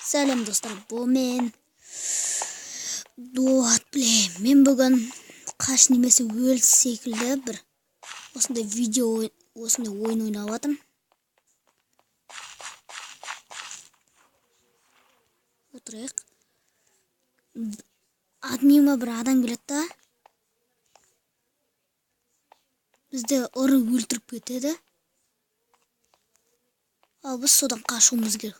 Сәлем достар, бұл мен Дуат білем. Мен бүгін қаш немесе өлді секілді бір осындай видео, осындай ойын ойнап жатырмын. Отырайық. Адмима бір адам келеді да. Бізді ұры өлтіріп кетеді. Ал біз содан қашуымыз керек.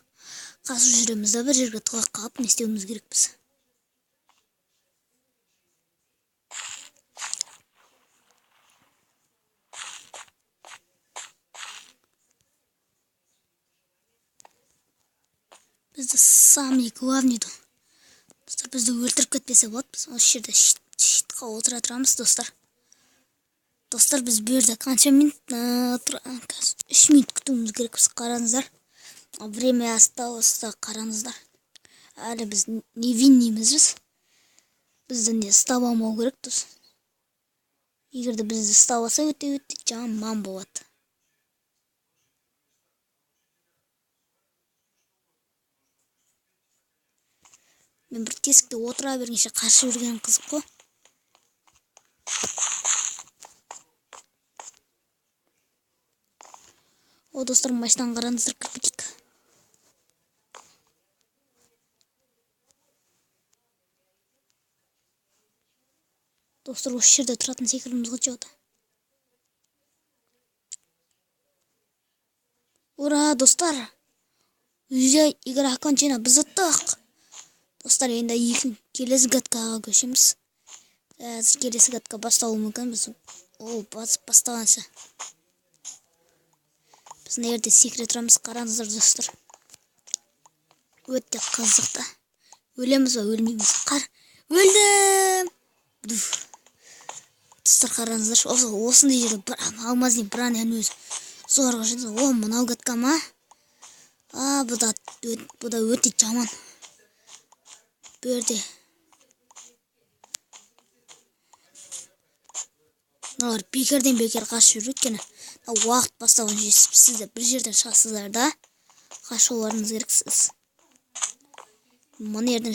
Қашып жүреміз да бір жерге тығылып қалып, не істеуіміз керек біз. Бізді самый главный достар, бізді өлтіріп кетпесе болады. Біз осы жерде щитқа отыра тұрамыз достар. Достар, біз бұл жерде қанша минут 3 минут күтуіміз керек. Біз қараңыздар. Время осталось, қараңыздар. Әлі біз невинныймыз. Бізді не ұстап алмау керек достар. Егерде бізді ұстап алса өте жаман болады. Мен бір тесікте отыра бергенше қашып жүрген қызық қой. О достар, машинадан қараңыздар, кірпетейік. Достар, осы жерде тұратын секілдіміз ғой жоғда. Ура, достар! Уже игра окончена, біз ұттық. Достар, енді келесі гадкаға көшеміз. Келесі гадка басталуы мүмкін. Біз бастағанша. Біз мына жерде секрет тұрамыз, қараңыздар достар. Өте қызықты. Өлеміз ба, өлмейміз. Өлдім! Достар, қараңыздар. Осындай жерде бір алмаздың бранен өзі зорға жүрді. О, мынау гадка ма? Бұл да өте жаман. Бөрде. Олар бекерден бекер қашып жүр өткені. Уақыт басталған жетіп сізді бір жерден шығасыздар да. Қашуларыңыз керексіз. Мұны ерден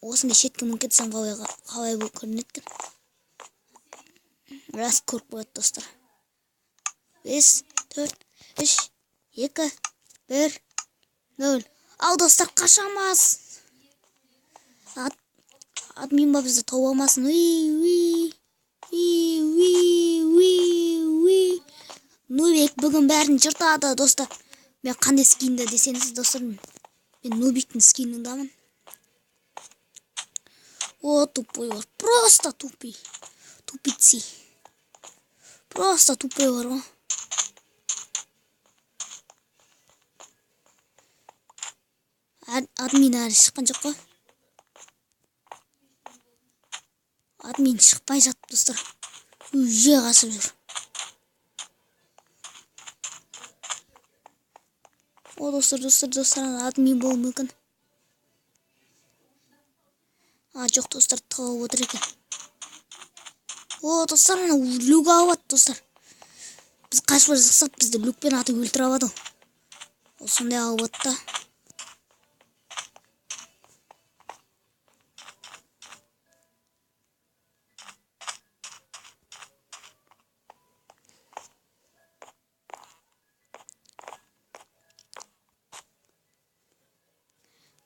осындай шетке мүмкін кетсем қалай бұл көрінеді екен. Рас көріп қояды достар. 5, 4, 3, 2, 1, 0. Ал достар, қашамыз. Админ ба бізді тауып алмасын. Нубик бүгін бәрін жыртады достар. Мен қандай скинді десеңіз достар, мен Нубиктің скиніндамын. О, тупой бар. Просто тупый. Тупицы. Просто тупой бар ғой. Админ әлі шыққан жоқ қой. Админ шықпай жатып достар. Уже қасып жүр. О достар, админ болу мүмкін. Жоқ достар, тығылып отыр екен. О достар, люк алып достар. Біз қашып жасақсақ, бізді люкпен атып өлтіріп алады. Ол сондай алып да.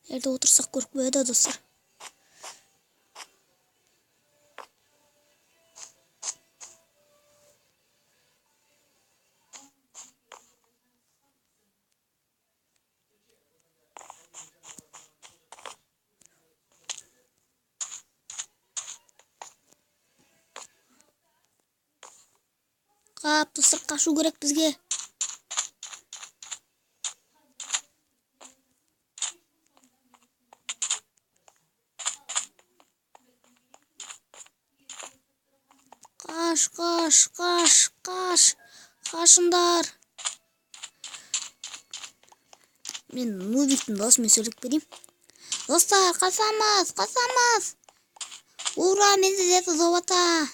Ерде отырсақ көріп қояды достар. Достар, қашу керек бізге. Қашындар. Мен Нубиктің досымен сөйлеп берейін. Достар, қасамыз. Ура, мен сіздерді зовата.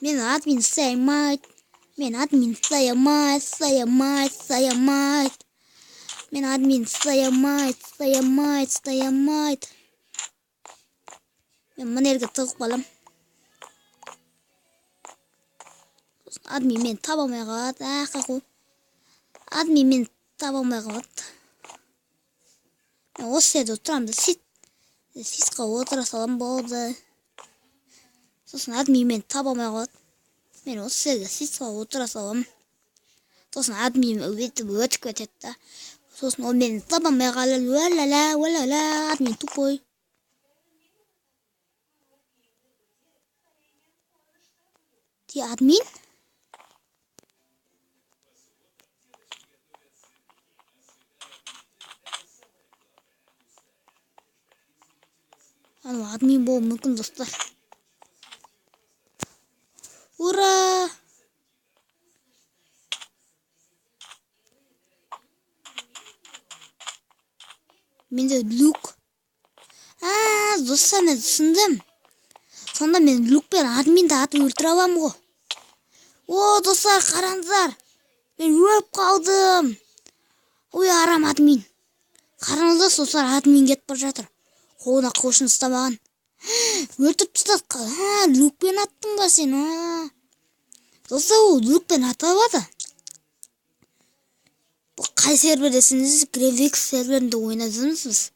Мен админ саймайт. Мен админ саямайт. Мен админ стай алмайды. Мен мына жерге тығып қалам. Админ мен таба алмай қалады. Админ мен таба алмай қалады. Мен осы жерде отырамын да сисқа отыра салам болды. Сосын админ мен таба алмай қалады. Мен осы жерге сисқа отыра салам. Сосын админ өтіп кетеді да. Сосын ол мені таба алмай қалады. Уалала, админ тупой. Ти админ? Анау админ болуы мүмкін достар. Ура! Менде люк. Достар, мен түсіндім. Сонда мен люкпен админді атып өлтіре аламын ғой. О, достар, қараңыздар. Мен өліп қалдым. Ой, арам админ. Қараңыздар, достар, админ кетіп бара жатыр. Қолына қошын ұстамаған. Өлтіріп тастады. Люкпен аттың ба сен? Достар, ол люкпен аталады. Бұл қай сервerdесіңіз? Гренвикс серверінде ойнадыңыз?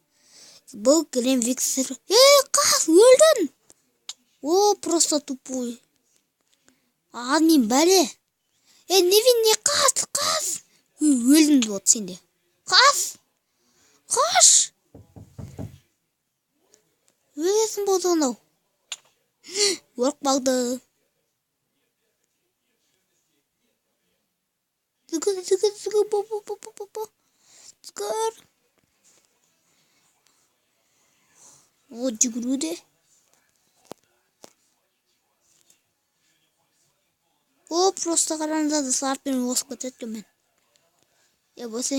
Бұл Гренвикс сервер. Қас, өлдің. О, просто тупой. Админ бәле. Не қас. Өлдің болды сенде. Қаш. Өлесің болды анау. Өліп қалды. Зүгір. О, жүгіруде. О, просто қараңыздар, сарпен осып кетеді мен. Болса.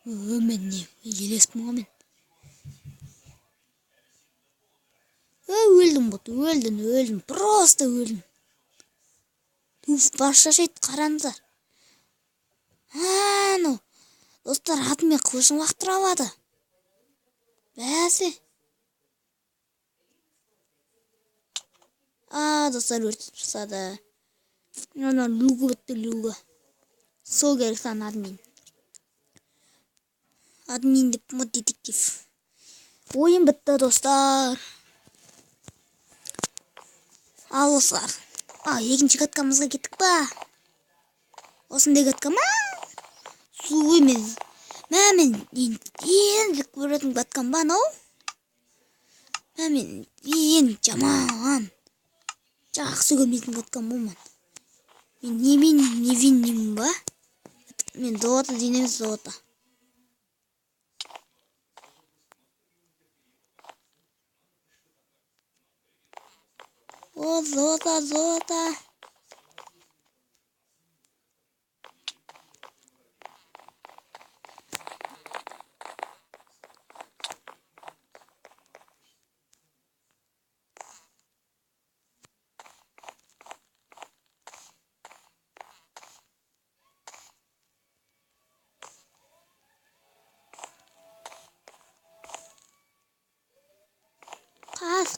Мен не? Елеспін ғой мен. Өлдім. Просто өлдім. Бас шашайды, қараңыздар. Ну, достар, атымен қылышын лақтыра алады. Бәсе. Достар, өртіп тастады. Люгі бітті, люгі. Сол керек сан админ. Админ деп мұт детектив. Ойын бітті, достар. Ал осылар. Екінші каткамызға кеттік па? Осындай катка ма? Суы мен енді көретін каткам ба, нау? Мен енді жаман. Жақсы көрмейтін каткам болман. Мен невиннімін ба? Мен золото дейміз, золото. О, золото.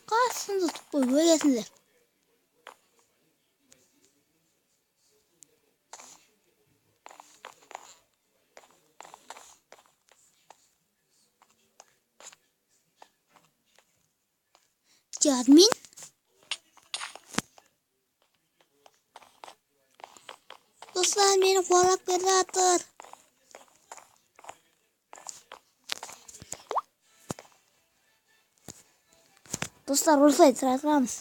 Қасынды тұппай өлесіңдер. Админ? Достар, мені қуалап келе жатыр. Достар, осылай тұрамыз.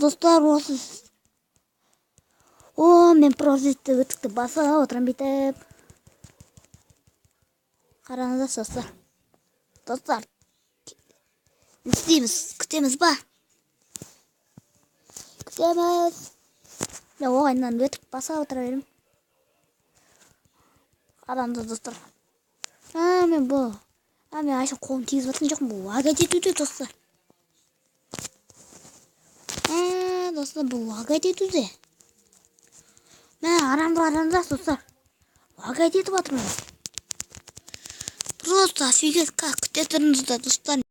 Достар, осы. Мен прозитті өтікті баса отырам бетіп. Қараңыздар, достар. İsteyimiz, kütemiz ba. Kütemiz. Ya o ayından ötüp basa oturayım. Adamda dostlar. Men bu. Men aşağı kolum tez batın жоқ bu. Aga жетуде dostlar. Dostlar bu aga жетуде. Men aramda dostlar. Aga Paket етіп жатырмын. Просто офигеть как күте тұрыңыздар достар.